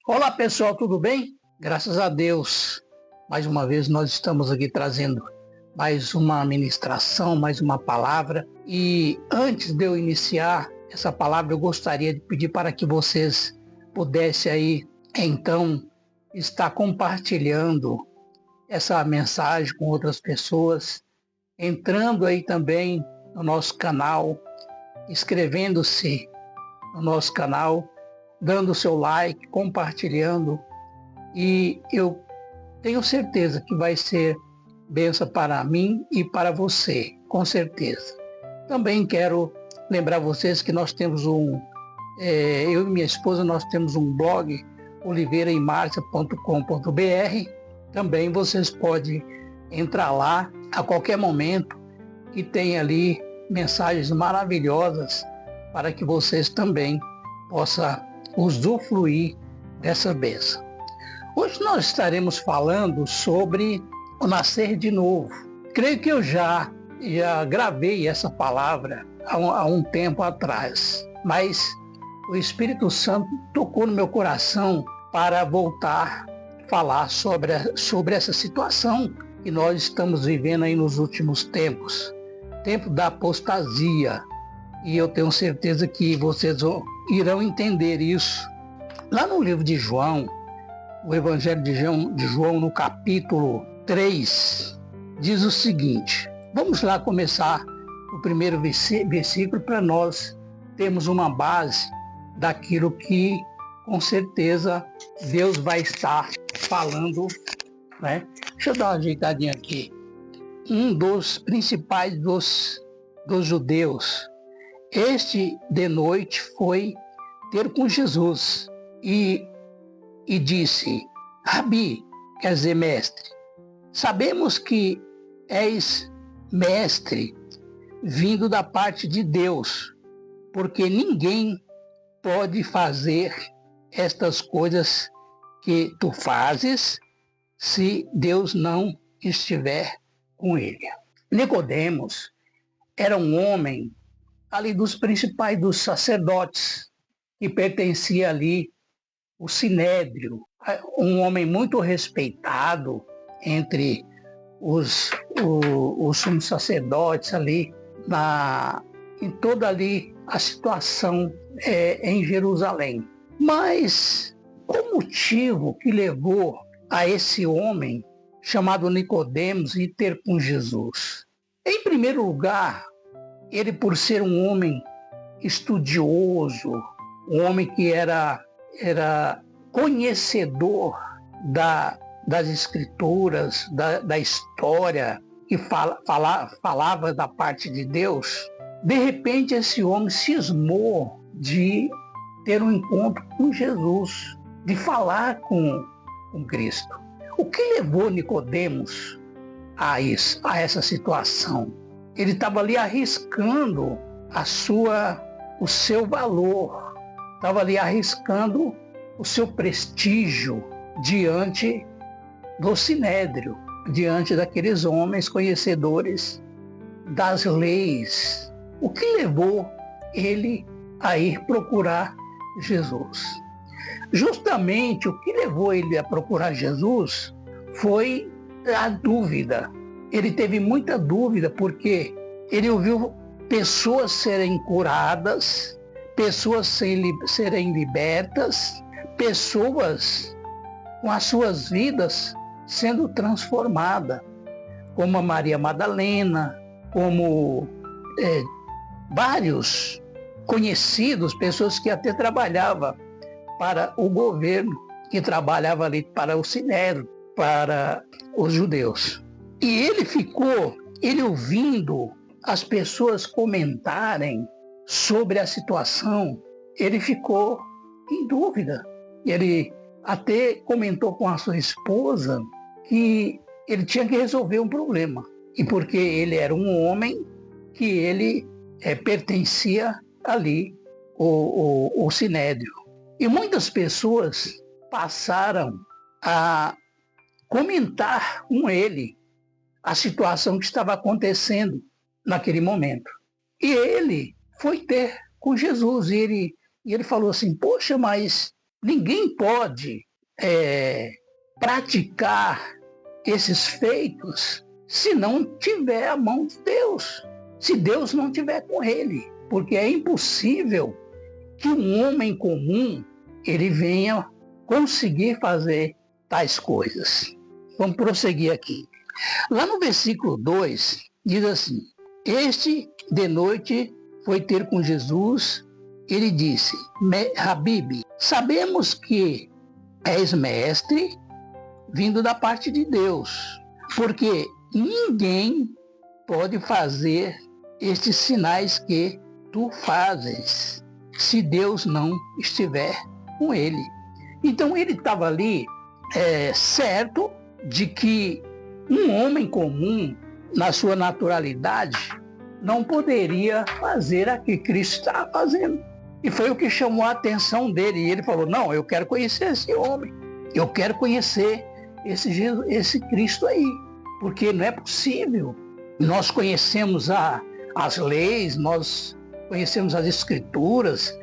Olá pessoal, tudo bem? Graças a Deus, mais uma vez nós estamos aqui trazendo mais uma ministração, mais uma palavra. E antes de eu iniciar essa palavra, eu gostaria de pedir para que vocês pudessem aí, então, estar compartilhando essa mensagem com outras pessoas, entrando aí também no nosso canal, inscrevendo-se no nosso canal, dando o seu like, compartilhando, e eu tenho certeza que vai ser bênção para mim e para você, com certeza. Também quero lembrar vocês que nós temos eu e minha esposa, nós temos um blog, oliveiraemarcia.com.br. Também vocês podem entrar lá a qualquer momento, que tem ali mensagens maravilhosas para que vocês também possam usufruir dessa bênção. Hoje nós estaremos falando sobre o nascer de novo. Creio que eu já gravei essa palavra há um tempo atrás, mas o Espírito Santo tocou no meu coração para voltar a falar sobre essa situação que nós estamos vivendo aí nos últimos tempos, tempo da apostasia. E eu tenho certeza que vocês irão entender isso. Lá no livro de João, o Evangelho de João, no capítulo 3, diz o seguinte. Vamos lá começar o primeiro versículo para nós termos uma base daquilo que, com certeza, Deus vai estar falando, né? Deixa eu dar uma ajeitadinha aqui. Um dos principais dos judeus, este de noite foi ter com Jesus e disse: Rabi, quer dizer mestre, sabemos que és mestre vindo da parte de Deus, porque ninguém pode fazer estas coisas que tu fazes se Deus não estiver com ele. Nicodemos era um homem ali dos principais dos sacerdotes, que pertencia ali o Sinédrio, um homem muito respeitado entre os sumos sacerdotes ali, em toda ali a situação em Jerusalém. Mas qual o motivo que levou a esse homem chamado Nicodemos ir ter com Jesus? Em primeiro lugar, ele, por ser um homem estudioso, um homem que era conhecedor das escrituras, da história, que falava da parte de Deus, de repente esse homem cismou de ter um encontro com Jesus, de falar com Cristo. O que levou Nicodemos a essa situação? Ele estava ali arriscando o seu valor, estava ali arriscando o seu prestígio diante do Sinédrio, diante daqueles homens conhecedores das leis. O que levou ele a ir procurar Jesus? Justamente o que levou ele a procurar Jesus foi a dúvida. Ele teve muita dúvida porque ele ouviu pessoas serem curadas, pessoas serem libertas, pessoas com as suas vidas sendo transformadas, como a Maria Madalena, como vários conhecidos, pessoas que até trabalhavam para o governo, que trabalhava ali para o Sinédrio, para os judeus. E ele ouvindo as pessoas comentarem sobre a situação, ele ficou em dúvida. Ele até comentou com a sua esposa que ele tinha que resolver um problema. E porque ele era um homem que ele pertencia ali, o Sinédrio. E muitas pessoas passaram a comentar com ele a situação que estava acontecendo naquele momento. E ele foi ter com Jesus e ele falou assim: poxa, mas Ninguém pode praticar esses feitos se não tiver a mão de Deus, se Deus não tiver com ele, porque é impossível que um homem comum ele venha conseguir fazer tais coisas. Vamos prosseguir aqui. Lá no versículo 2, diz assim: Este de noite foi ter com Jesus, ele disse: Rabibe, sabemos que és mestre vindo da parte de Deus, porque ninguém pode fazer estes sinais que tu fazes, se Deus não estiver com ele. Então ele estava ali certo de que um homem comum, na sua naturalidade, não poderia fazer o que Cristo estava fazendo. E foi o que chamou a atenção dele. E ele falou: não, eu quero conhecer esse homem, eu quero conhecer esse Cristo aí, porque não é possível. Nós conhecemos as leis, nós conhecemos as escrituras,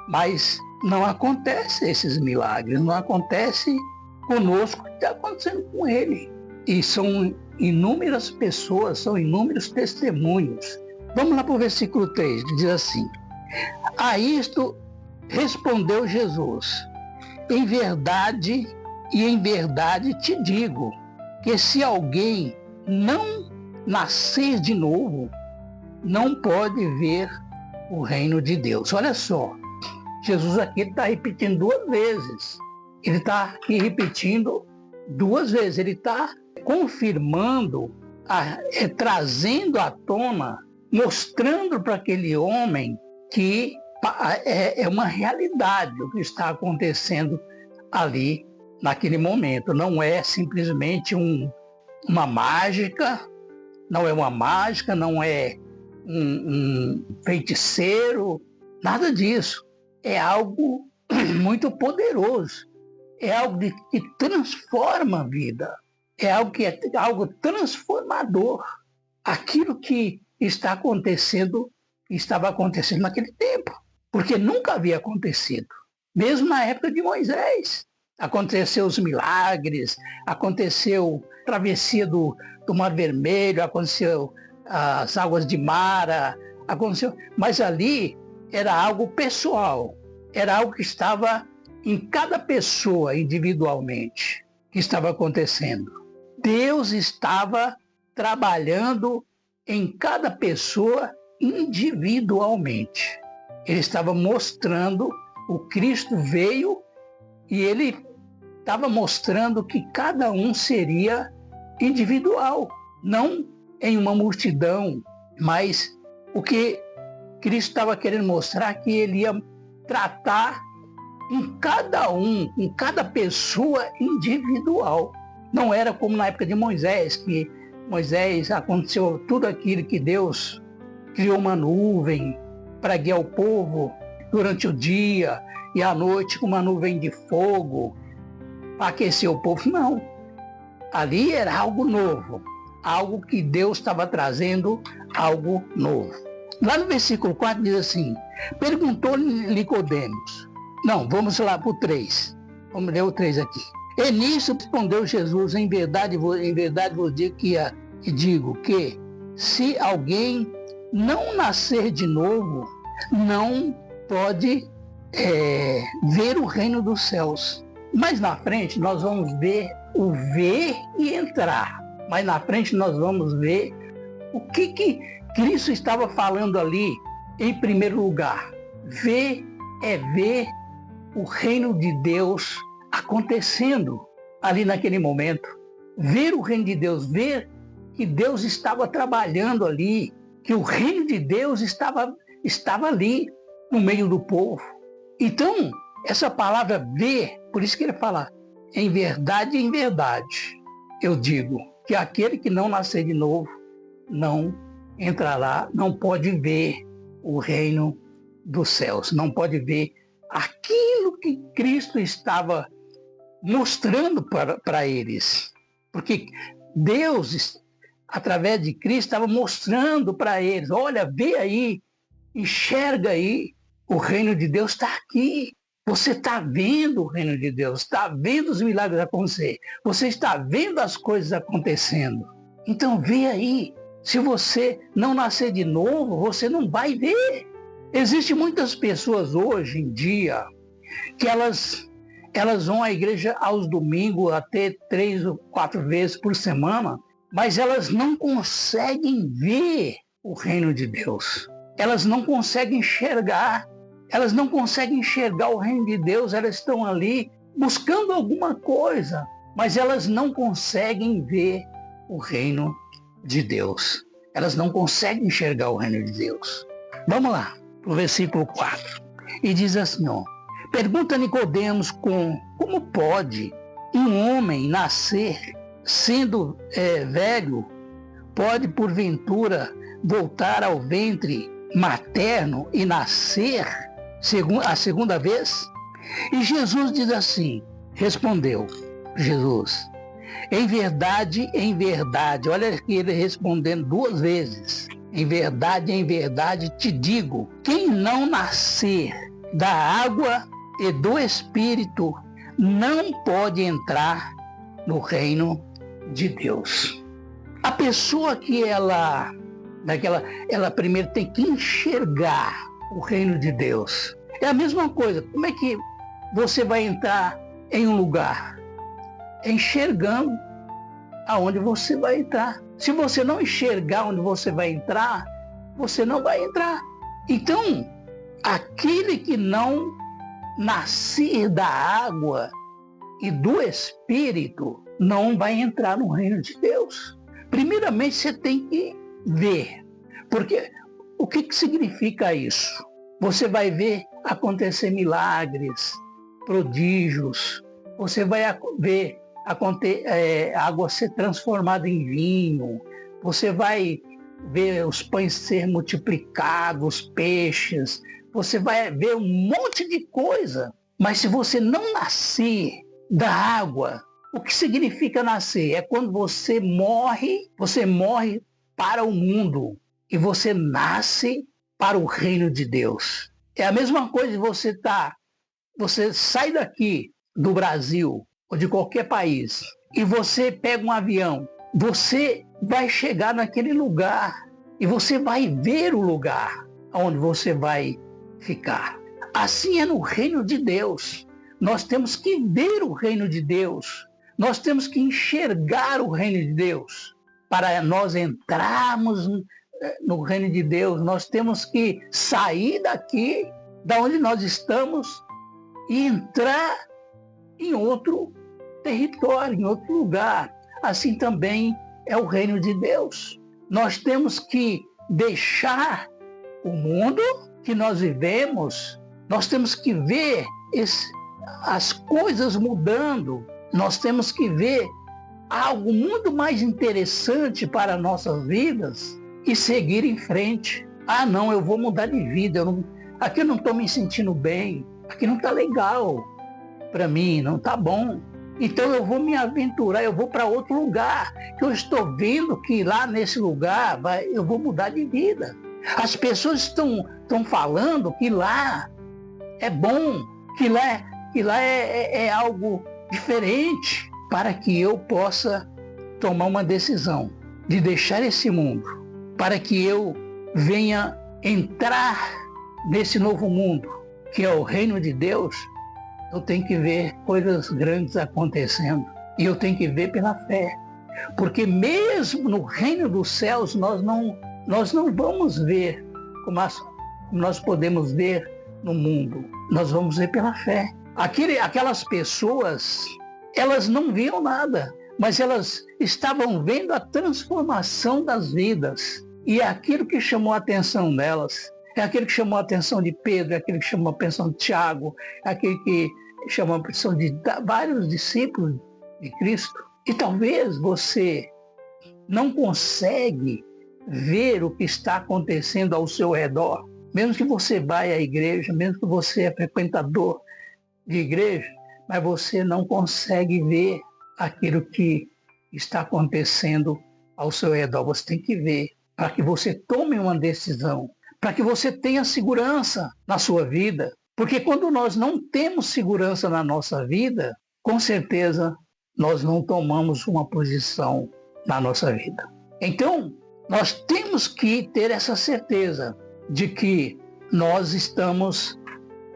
mas não acontece esses milagres, não acontece conosco o que está acontecendo com ele. E são inúmeras pessoas, são inúmeros testemunhos. Vamos lá para o versículo 3, diz assim: A isto respondeu Jesus: Em verdade te digo, que se alguém não nascer de novo, não pode ver o reino de Deus. Olha só, Jesus aqui está repetindo duas vezes. Ele está aqui repetindo duas vezes. Ele está confirmando, trazendo à tona, mostrando para aquele homem que é uma realidade o que está acontecendo ali naquele momento. Não é simplesmente uma mágica, não é um feiticeiro, nada disso. É algo muito poderoso, é algo que transforma a vida, é algo transformador. Aquilo que estava acontecendo naquele tempo, porque nunca havia acontecido. Mesmo na época de Moisés, aconteceu os milagres, aconteceu a travessia do Mar Vermelho, aconteceu as águas de Mara, aconteceu, mas ali era algo pessoal, era algo que estava em cada pessoa individualmente, que estava acontecendo. Deus estava trabalhando em cada pessoa individualmente. Ele estava mostrando, o Cristo veio e ele estava mostrando que cada um seria individual, não em uma multidão, mas o que Cristo estava querendo mostrar que ele ia tratar em cada pessoa individual. Não era como na época de Moisés, que Moisés aconteceu tudo aquilo que Deus criou uma nuvem para guiar o povo durante o dia e à noite com uma nuvem de fogo para aquecer o povo. Não. Ali era algo novo, algo que Deus estava trazendo, algo novo. Lá no versículo 4 diz assim: Perguntou-lhe Nicodemos. Não, vamos lá para o 3. Vamos ler o 3 aqui. E nisso respondeu Jesus: Em verdade vos digo que se alguém não nascer de novo, não pode ver o reino dos céus. Mais na frente nós vamos ver o ver e entrar. Mais na frente nós vamos ver o que Cristo estava falando ali em primeiro lugar. Ver é ver o reino de Deus acontecendo ali naquele momento. Ver o reino de Deus, ver que Deus estava trabalhando ali, que o reino de Deus estava ali no meio do povo. Então, essa palavra ver, por isso que ele fala, em verdade, eu digo que aquele que não nascer de novo não entrará, não pode ver o reino dos céus, não pode ver aquilo que Cristo estava mostrando para eles. Porque Deus, através de Cristo, estava mostrando para eles: olha, vê aí, enxerga aí, o reino de Deus está aqui. Você está vendo o reino de Deus, está vendo os milagres acontecer, você está vendo as coisas acontecendo. Então vê aí, se você não nascer de novo, você não vai ver. Existem muitas pessoas hoje em dia que elas vão à igreja aos domingos até 3 ou 4 vezes por semana, mas elas não conseguem ver o reino de Deus. Elas não conseguem enxergar. Elas não conseguem enxergar o reino de Deus. Elas estão ali buscando alguma coisa, mas elas não conseguem ver o reino de Deus. Elas não conseguem enxergar o reino de Deus. Vamos lá, para o versículo 4. E diz assim, ó. Pergunta Nicodemos como pode um homem nascer sendo velho? Pode, porventura, voltar ao ventre materno e nascer a segunda vez? E Jesus diz assim, respondeu Jesus, em verdade, olha aqui ele respondendo 2 vezes, em verdade te digo, quem não nascer da água e do Espírito não pode entrar no reino de Deus. A pessoa que ela primeiro tem que enxergar o reino de Deus. É a mesma coisa. Como é que você vai entrar em um lugar? Enxergando aonde você vai entrar. Se você não enxergar onde você vai entrar, você não vai entrar. Então, aquele que não nascer da água e do Espírito não vai entrar no reino de Deus. Primeiramente, você tem que ver. Porque o que significa isso? Você vai ver acontecer milagres, prodígios. Você vai ver água ser transformada em vinho. Você vai ver os pães ser multiplicados, peixes. Você vai ver um monte de coisa. Mas se você não nascer da água, o que significa nascer? É quando você morre para o mundo e você nasce para o reino de Deus. É a mesma coisa de você sai daqui do Brasil ou de qualquer país e você pega um avião, você vai chegar naquele lugar e você vai ver o lugar onde você vai ficar. Assim é no reino de Deus. Nós temos que ver o reino de Deus. Nós temos que enxergar o reino de Deus. Para nós entrarmos no reino de Deus, nós temos que sair daqui, da onde nós estamos, e entrar em outro território, em outro lugar. Assim também é o reino de Deus. Nós temos que deixar o mundo que nós vivemos, nós temos que ver as coisas mudando, nós temos que ver algo muito mais interessante para nossas vidas e seguir em frente. Ah, não, eu vou mudar de vida, aqui eu não estou me sentindo bem, aqui não está legal para mim, não está bom. Então eu vou me aventurar, eu vou para outro lugar, que eu estou vendo que lá nesse lugar eu vou mudar de vida. As pessoas estão falando que lá é bom, que lá é algo diferente, para que eu possa tomar uma decisão de deixar esse mundo, para que eu venha entrar nesse novo mundo, que é o reino de Deus. Eu tenho que ver coisas grandes acontecendo, e eu tenho que ver pela fé, porque mesmo no reino dos céus nós não vamos ver como nós podemos ver no mundo. Nós vamos ver pela fé. Aquelas pessoas, elas não viam nada, mas elas estavam vendo a transformação das vidas. E é aquilo que chamou a atenção delas. É aquilo que chamou a atenção de Pedro, é aquilo que chamou a atenção de Tiago, é aquilo que chamou a atenção de vários discípulos de Cristo. E talvez você não consegue ver o que está acontecendo ao seu redor, mesmo que você vá à igreja, mesmo que você é frequentador de igreja, mas você não consegue ver aquilo que está acontecendo ao seu redor. Você tem que ver para que você tome uma decisão, para que você tenha segurança na sua vida, Porque quando nós não temos segurança na nossa vida, com certeza nós não tomamos uma posição na nossa vida. Então, nós temos que ter essa certeza de que nós estamos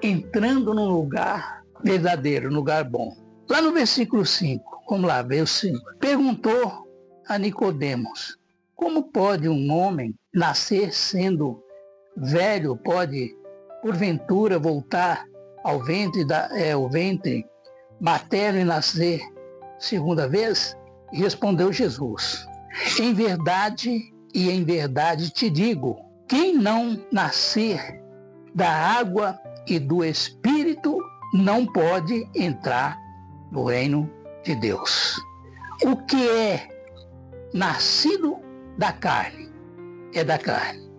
entrando num lugar verdadeiro, num lugar bom. Lá no versículo 5, vamos lá, ver o 5. Perguntou a Nicodemos: como pode um homem nascer sendo velho? Pode, porventura, voltar ao ventre, o ventre materno e nascer segunda vez? E respondeu Jesus: em verdade e em verdade te digo, quem não nascer da água e do Espírito não pode entrar no reino de Deus. O que é nascido da carne é da carne.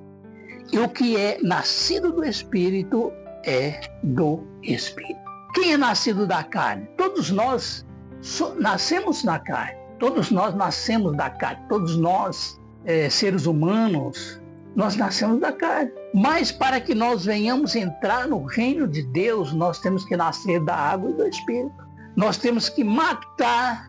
E o que é nascido do Espírito é do Espírito. Quem é nascido da carne? Todos nós nascemos na carne. Todos nós nascemos da carne. Todos nós, seres humanos, nós nascemos da carne. Mas para que nós venhamos entrar no reino de Deus, nós temos que nascer da água e do Espírito. Nós temos que matar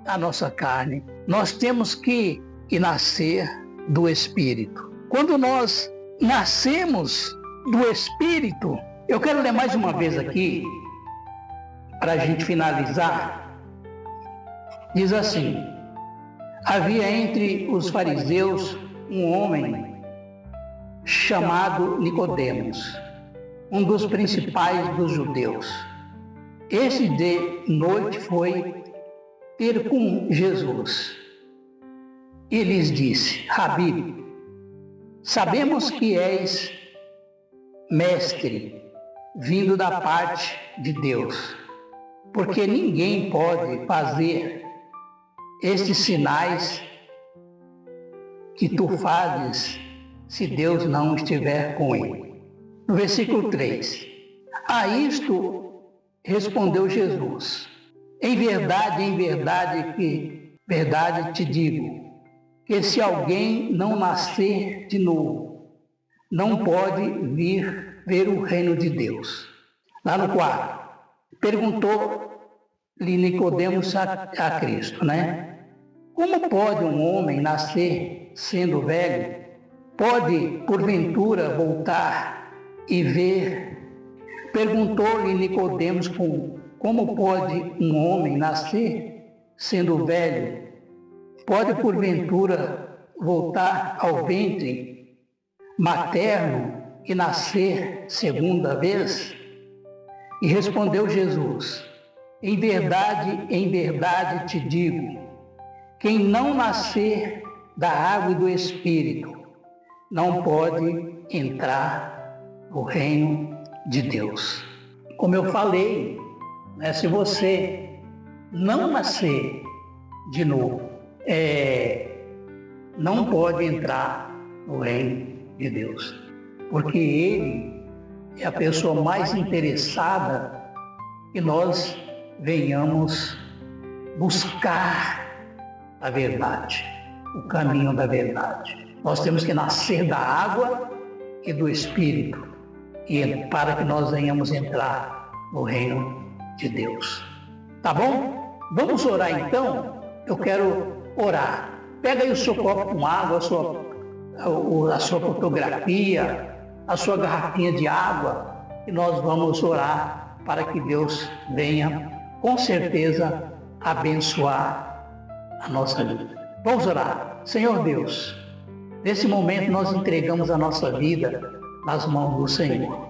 a nossa carne. Nós temos que nascer do Espírito. Quando nós nascemos do Espírito, eu quero ler mais uma vez aqui, para a gente finalizar. Diz assim: havia entre os fariseus um homem chamado Nicodemos, um dos principais dos judeus. Este de noite foi ter com Jesus e lhes disse: Rabi, sabemos que és mestre, vindo da parte de Deus, porque ninguém pode fazer estes sinais que tu fazes se Deus não estiver com ele. No versículo 3. A isto respondeu Jesus: em verdade te digo, que se alguém não nascer de novo, não pode ver o reino de Deus. Lá no 4, perguntou-lhe Nicodemos a Cristo, né? Como pode um homem nascer sendo velho? Pode, porventura, voltar e ver? Perguntou-lhe Nicodemos: como pode um homem nascer sendo velho? Pode, porventura, voltar ao ventre materno e nascer segunda vez? E respondeu Jesus: em verdade te digo, quem não nascer da água e do Espírito não pode entrar no reino de Deus. Como eu falei, né, se você não nascer de novo, não pode entrar no reino de Deus, porque Ele é a pessoa mais interessada que nós venhamos buscar a verdade, o caminho da verdade. Nós temos que nascer da água e do Espírito, para que nós venhamos entrar no reino de Deus. Tá bom? Vamos orar então? Eu quero orar. Pega aí o seu copo com água, a sua fotografia, a sua garrafinha de água, e nós vamos orar para que Deus venha, com certeza, abençoar a nossa vida. Vamos orar. Senhor Deus, nesse momento nós entregamos a nossa vida nas mãos do Senhor.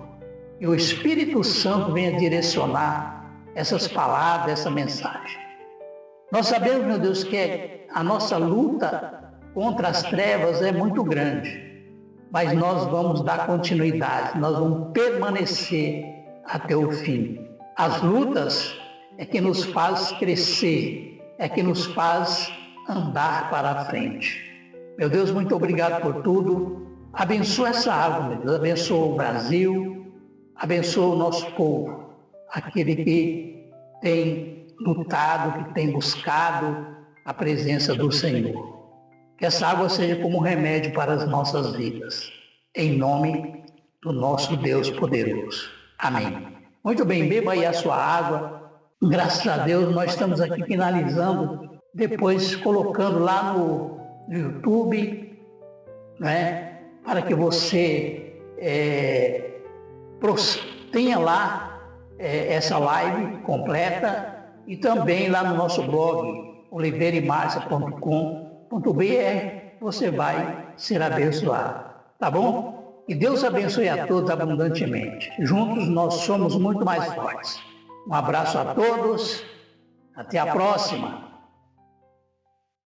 E o Espírito Santo venha direcionar essas palavras, essa mensagem. Nós sabemos, meu Deus, que a nossa luta contra as trevas é muito grande, mas nós vamos dar continuidade, nós vamos permanecer até o fim. As lutas é que nos faz crescer, é que nos faz andar para a frente. Meu Deus, muito obrigado por tudo. Abençoa essa água, meu Deus, abençoa o Brasil, abençoa o nosso povo, aquele que tem lutado, que tem buscado a presença do Senhor. Que essa água seja como um remédio para as nossas vidas. Em nome do nosso Deus poderoso. Amém. Muito bem, beba aí a sua água. Graças a Deus, nós estamos aqui finalizando, depois colocando lá no YouTube, né, para que você tenha lá essa live completa e também lá no nosso blog, oliveiraemarcia.com.br, você vai ser abençoado, tá bom? E Deus abençoe a todos abundantemente. Juntos nós somos muito mais fortes. Um abraço a todos, até a próxima.